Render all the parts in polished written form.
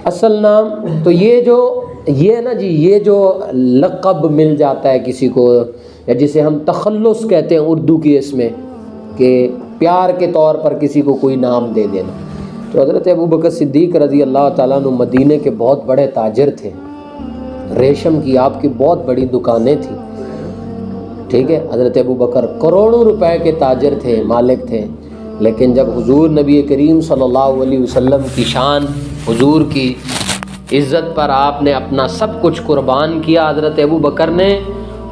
اصل نام تو یہ نا جی، یہ جو لقب مل جاتا ہے کسی کو، یا جسے ہم تخلص کہتے ہیں اردو کی، اس میں کہ پیار کے طور پر کسی کو کوئی نام دے دینا. تو حضرت ابوبکر صدیق رضی اللہ تعالیٰ عنہ مدینے کے بہت بڑے تاجر تھے. ریشم کی آپ کی بہت بڑی دکانیں تھیں. ٹھیک ہے، حضرت ابوبکر کروڑوں روپے کے تاجر تھے، مالک تھے. لیکن جب حضور نبی کریم صلی اللہ علیہ وسلم کی شان، حضور کی عزت پر آپ نے اپنا سب کچھ قربان کیا حضرت ابوبکر نے،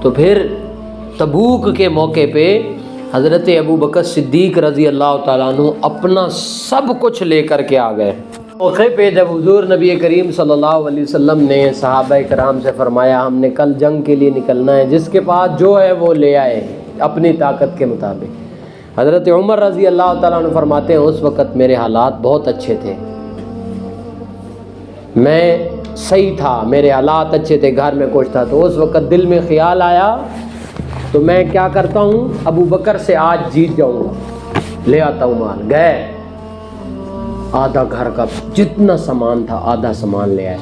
تو پھر تبوک کے موقع پہ حضرت ابوبکر صدیق رضی اللہ تعالیٰ عنہ اپنا سب کچھ لے کر کے آ گئے. موقع پہ جب حضور نبی کریم صلی اللہ علیہ وسلم نے صحابہ کرام سے فرمایا ہم نے کل جنگ کے لیے نکلنا ہے، جس کے پاس جو ہے وہ لے آئے اپنی طاقت کے مطابق. حضرت عمر رضی اللہ تعالیٰ عنہ فرماتے ہیں اس وقت میرے حالات بہت اچھے تھے، میں صحیح تھا، میرے حالات اچھے تھے، گھر میں کچھ تھا. تو اس وقت دل میں خیال آیا تو میں کیا کرتا ہوں، ابو بکر سے آج جیت جاؤں گا، لے آتا ہوں مال. گئے، آدھا گھر کا جتنا سامان تھا آدھا سامان لے آئے.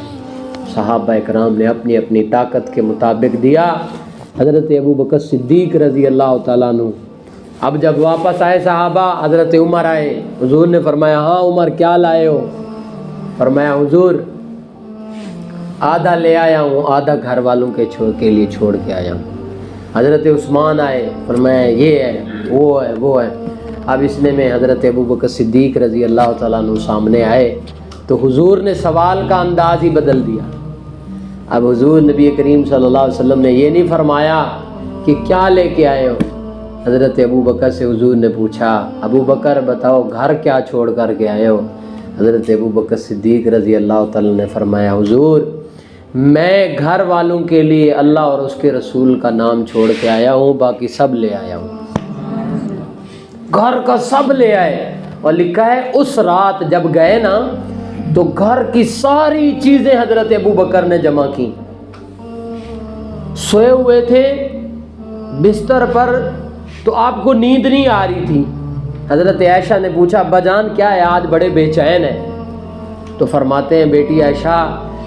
صحابہ کرام نے اپنی اپنی طاقت کے مطابق دیا. حضرت ابوبکر صدیق رضی اللہ تعالیٰ عنہ اب جب واپس آئے صحابہ، حضرت عمر آئے. حضور نے فرمایا ہاں عمر کیا لائے ہو؟ فرمایا حضور آدھا لے آیا ہوں، آدھا گھر والوں کے لیے چھوڑ کے آیا ہوں. حضرت عثمان آئے، فرمایا یہ ہے وہ ہے. اب اس میں حضرت ابوبکر صدیق رضی اللہ تعالیٰ عنہ سامنے آئے تو حضور نے سوال کا انداز ہی بدل دیا. اب حضور نبی کریم صلی اللہ علیہ وسلم نے یہ نہیں فرمایا کہ کیا لے کے آئے ہو. حضرت ابوبکر سے حضور نے پوچھا ابو بکر بتاؤ گھر کیا چھوڑ کر کے آئے ہو؟ حضرت ابوبکر صدیق رضی اللہ تعالیٰ نے فرمایا حضور میں گھر والوں کے لیے اللہ اور اس کے رسول کا نام چھوڑ کے آیا ہوں، باقی سب لے آیا ہوں. گھر کا سب لے آئے. اور لکھا ہے اس رات جب گئے نا تو گھر کی ساری چیزیں حضرت ابوبکر نے جمع کی. سوئے ہوئے تھے بستر پر تو آپ کو نیند نہیں آ رہی تھی. حضرت عائشہ نے پوچھا ابا جان کیا ہے آج بڑے بے چین ہیں؟ تو فرماتے ہیں بیٹی عائشہ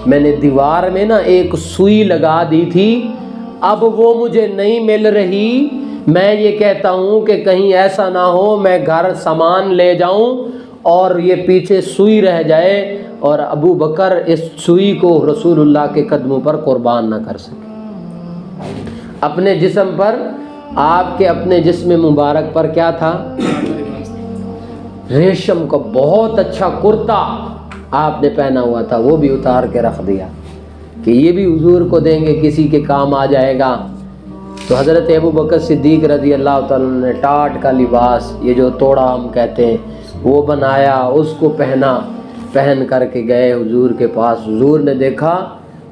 میں نے دیوار میں نا ایک سوئی لگا دی تھی، اب وہ مجھے نہیں مل رہی. میں یہ کہتا ہوں کہ کہیں ایسا نہ ہو میں گھر سامان لے جاؤں اور یہ پیچھے سوئی رہ جائے اور ابو بکر اس سوئی کو رسول اللہ کے قدموں پر قربان نہ کر سکے. اپنے جسم پر، آپ کے اپنے جسم مبارک پر کیا تھا؟ ریشم کا بہت اچھا کرتا آپ نے پہنا ہوا تھا، وہ بھی اتار کے رکھ دیا کہ یہ بھی حضور کو دیں گے، کسی کے کام آ جائے گا. تو حضرت ابوبکر صدیق رضی اللہ تعالیٰ نے ٹاٹ کا لباس، یہ جو توڑا ہم کہتے ہیں، وہ بنایا، اس کو پہن کر کے گئے حضور کے پاس. حضور نے دیکھا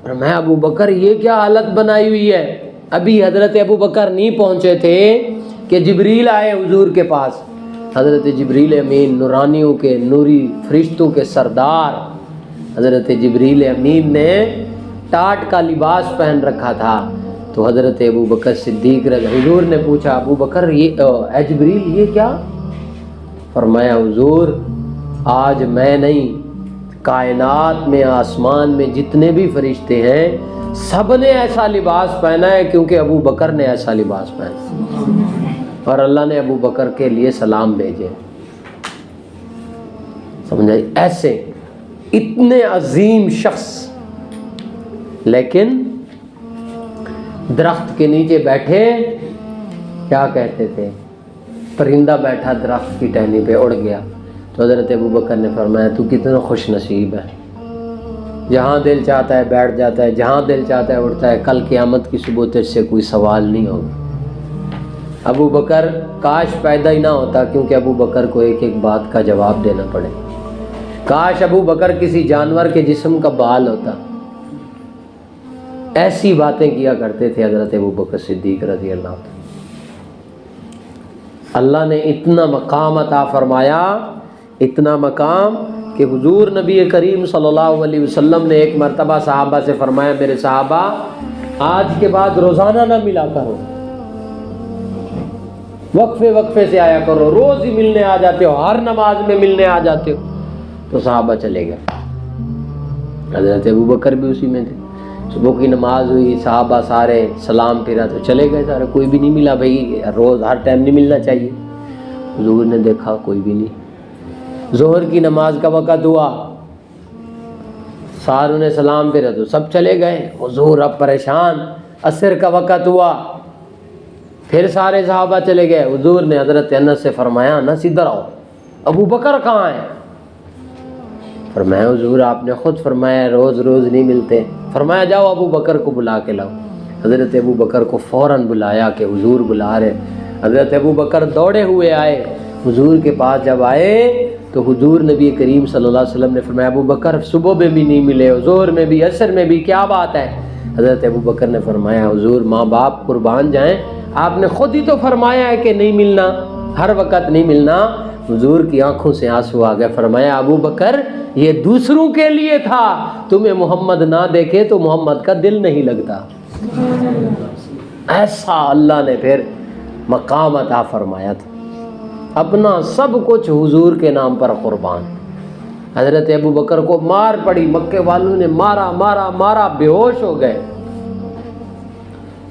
اور میں ابو بکر یہ کیا حالت بنائی ہوئی ہے. ابھی حضرت ابوبکر نہیں پہنچے تھے کہ جبریل آئے حضور کے پاس. حضرت جبریل امین، نورانیوں کے، نوری فرشتوں کے سردار حضرت جبریل امین نے ٹاٹ کا لباس پہن رکھا تھا. تو حضرت ابوبکر صدیق حضور نے پوچھا ابو بکر یہ اے جبریل یہ کیا؟ فرمایا حضور آج میں نہیں، کائنات میں آسمان میں جتنے بھی فرشتے ہیں سب نے ایسا لباس پہنا ہے کیونکہ ابو بکر نے ایسا لباس پہنا اور اللہ نے ابو بکر کے لیے سلام بھیجے. سمجھائی؟ ایسے اتنے عظیم شخص لیکن درخت کے نیچے بیٹھے، کیا کہتے تھے، پرندہ بیٹھا درخت کی ٹہنی پہ اڑ گیا. تو حضرت ابوبکر نے فرمایا تو کتنا خوش نصیب ہے، جہاں دل چاہتا ہے بیٹھ جاتا ہے، جہاں دل چاہتا ہے اڑتا ہے، کل قیامت کی صبح تجھ سے کوئی سوال نہیں ہوگا. ابو بکر کاش پیدا ہی نہ ہوتا، کیونکہ ابو بکر کو ایک ایک بات کا جواب دینا پڑے. کاش ابو بکر کسی جانور کے جسم کا بال ہوتا. ایسی باتیں کیا کرتے تھے حضرت ابوبکر صدیق رضی اللہ عنہ. اللہ نے اتنا مقام عطا فرمایا، اتنا مقام کہ حضور نبی کریم صلی اللہ علیہ وسلم نے ایک مرتبہ صحابہ سے فرمایا میرے صحابہ آج کے بعد روزانہ نہ ملا کرو، وقفے سے آیا کرو، روز ہی ملنے آ جاتے ہو، ہر نماز میں ملنے آ جاتے ہو. تو صحابہ چلے گئے. حضرت ابو بکر بھی اسی میں تھے. صبح کی نماز ہوئی, صحابہ سارے سلام پھرا تو چلے گئے سارے, کوئی بھی نہیں ملا. بھائی روز ہر ٹائم نہیں ملنا چاہیے. حضور نے دیکھا کوئی بھی نہیں. ظہر کی نماز کا وقت ہوا, ساروں نے سلام پھرا تو سب چلے گئے. حضور اب پریشان. عصر کا وقت ہوا, پھر سارے صحابہ چلے گئے. حضور نے حضرت انس سے فرمایا, انس ادھر آؤ, ابو بکر کہاں ہیں؟ فرمایا حضور آپ نے خود فرمایا روز روز نہیں ملتے. فرمایا جاؤ ابو بکر کو بلا کے لاؤ. حضرت ابو بکر کو فوراً بلایا کہ حضور بلا رہے. حضرت ابو بکر دوڑے ہوئے آئے. حضور کے پاس جب آئے تو حضور نبی کریم صلی اللہ علیہ وسلم نے فرمایا ابو بکر صبح میں بھی نہیں ملے, ظہر میں بھی, عصر میں بھی, کیا بات ہے؟ حضرت ابو بکر نے فرمایا حضور ماں باپ قربان جائیں, آپ نے خود ہی تو فرمایا ہے کہ نہیں ملنا, ہر وقت نہیں ملنا. حضور کی آنکھوں سے آنسو آ گئے. فرمایا ابو بکر یہ دوسروں کے لیے تھا, تمہیں محمد نہ دیکھے تو محمد کا دل نہیں لگتا. ایسا اللہ نے پھر مقام عطا فرمایا تھا, اپنا سب کچھ حضور کے نام پر قربان. حضرت ابو بکر کو مار پڑی, مکے والوں نے مارا مارا مارا, بے ہوش ہو گئے.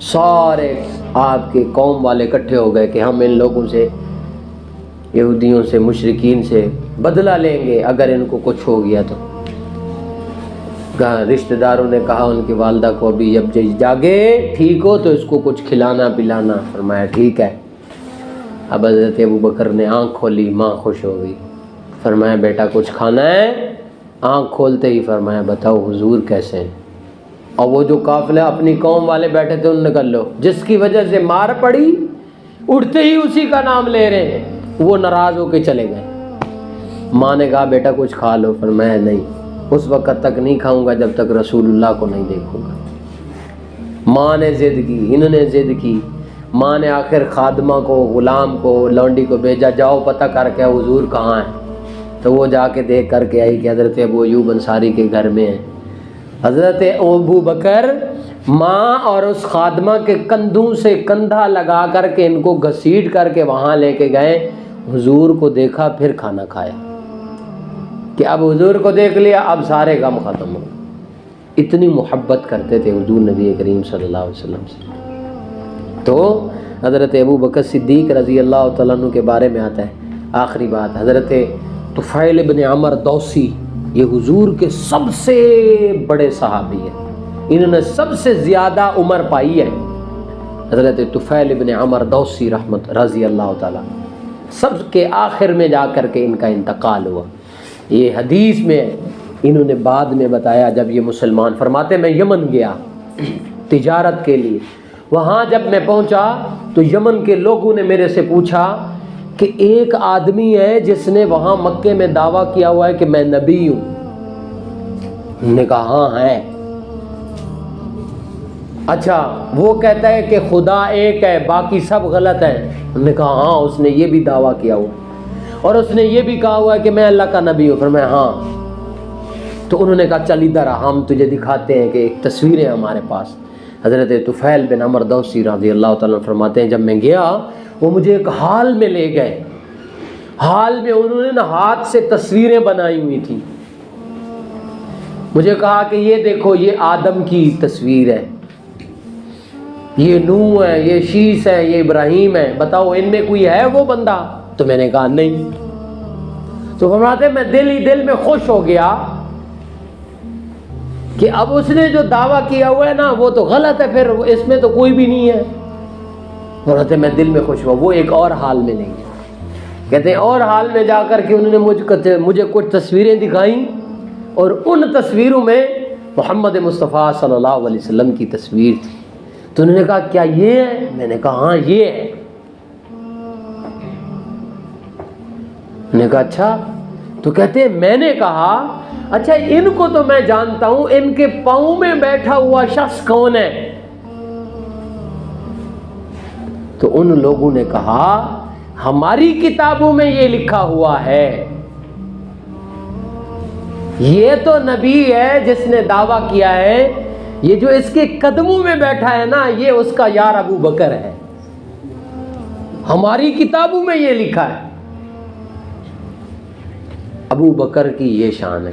سارے آپ کے قوم والے اکٹھے ہو گئے کہ ہم ان لوگوں سے, یہودیوں سے, مشرکین سے بدلہ لیں گے اگر ان کو کچھ ہو گیا تو. رشتہ داروں نے کہا ان کی والدہ کو ابھی جب جاگے ٹھیک ہو تو اس کو کچھ کھلانا پلانا. فرمایا ٹھیک ہے. اب حضرت ابو بکر نے آنکھ کھولی, ماں خوش ہو گئی. فرمایا بیٹا کچھ کھانا ہے؟ آنکھ کھولتے ہی فرمایا بتاؤ حضور کیسے ہیں؟ اور وہ جو قافلہ اپنی قوم والے بیٹھے تھے ان نے کر لو, جس کی وجہ سے مار پڑی, اٹھتے ہی اسی کا نام لے رہے ہیں, وہ ناراض ہو کے چلے گئے. ماں نے کہا بیٹا کچھ کھا لو. فرمایا نہیں, اس وقت تک نہیں کھاؤں گا جب تک رسول اللہ کو نہیں دیکھوں گا. ماں نے ضد کی, انہوں نے ضد کی. ماں نے آخر خادمہ کو, غلام کو, لونڈی کو بھیجا, جاؤ پتہ کر کے حضور کہاں ہیں. تو وہ جا کے دیکھ کر کے آئی کہ حضرت ابو ایوب انصاری کے گھر میں ہیں. حضرت ابو بکر ماں اور اس خادمہ کے کندھوں سے کندھا لگا کر کے ان کو گھسیٹ کر کے وہاں لے کے گئے. حضور کو دیکھا پھر کھانا کھایا کہ اب حضور کو دیکھ لیا اب سارے غم ختم ہو. اتنی محبت کرتے تھے حضور نبی کریم صلی اللہ علیہ وسلم سے. تو حضرت ابو بکر صدیق رضی اللہ تعالیٰ عنہ کے بارے میں آتا ہے. آخری بات, حضرت طفیل بن عمر دوسی, یہ حضور کے سب سے بڑے صحابی ہیں, انہوں نے سب سے زیادہ عمر پائی ہے. حضرت طفیل بن عمر دوسی رحمت رضی اللہ تعالیٰ, سب کے آخر میں جا کر کے ان کا انتقال ہوا. یہ حدیث میں انہوں نے بعد میں بتایا جب یہ مسلمان, فرماتے میں یمن گیا تجارت کے لیے. وہاں جب میں پہنچا تو یمن کے لوگوں نے میرے سے پوچھا کہ ایک آدمی ہے جس نے وہاں مکے میں دعویٰ کیا ہوا ہے کہ میں نبی ہوں. انہوں نے کہا ہاں ہے. اچھا وہ کہتا ہے کہ خدا ایک ہے باقی سب غلط ہیں. انہوں نے کہا ہاں اس نے یہ بھی دعویٰ کیا ہوا اور اس نے یہ بھی کہا ہوا ہے کہ میں اللہ کا نبی ہوں. فرمایا ہاں. تو انہوں نے کہا چل ادھر آ, ہم تجھے دکھاتے ہیں کہ ایک تصویر ہے ہمارے پاس. حضرت طفیل بن عمر دوسی رضی اللہ تعالیٰ فرماتے ہیں جب میں گیا وہ مجھے ایک حال میں لے گئے. حال میں انہوں نے ہاتھ سے تصویریں بنائی ہوئی تھیں. مجھے کہا کہ یہ دیکھو یہ آدم کی تصویر ہے, یہ نوح ہے, یہ شیس ہے, یہ ابراہیم ہے, بتاؤ ان میں کوئی ہے وہ بندہ؟ تو میں نے کہا نہیں. تو فرماتے میں دل ہی دل میں خوش ہو گیا کہ اب اس نے جو دعویٰ کیا ہوا ہے نا وہ تو غلط ہے, پھر اس میں تو کوئی بھی نہیں ہے. فرماتے میں دل میں خوش ہوا. وہ ایک اور حال میں نہیں گیا. کہتے ہیں اور حال میں جا کر کے انہوں نے مجھے کچھ تصویریں دکھائیں اور ان تصویروں میں محمد مصطفیٰ صلی اللہ علیہ وسلم کی تصویر تھی. تو انہوں نے کہا کیا یہ ہے؟ میں نے کہا ہاں یہ ہے. میں نے کہا اچھا. تو کہتے ہیں میں نے کہا اچھا ان کو تو میں جانتا ہوں, ان کے پاؤں میں بیٹھا ہوا شخص کون ہے؟ تو ان لوگوں نے کہا ہماری کتابوں میں یہ لکھا ہوا ہے, یہ تو نبی ہے جس نے دعویٰ کیا ہے, یہ جو اس کے قدموں میں بیٹھا ہے نا یہ اس کا یار ابو بکر ہے, ہماری کتابوں میں یہ لکھا ہے. ابو بکر کی یہ شان ہے.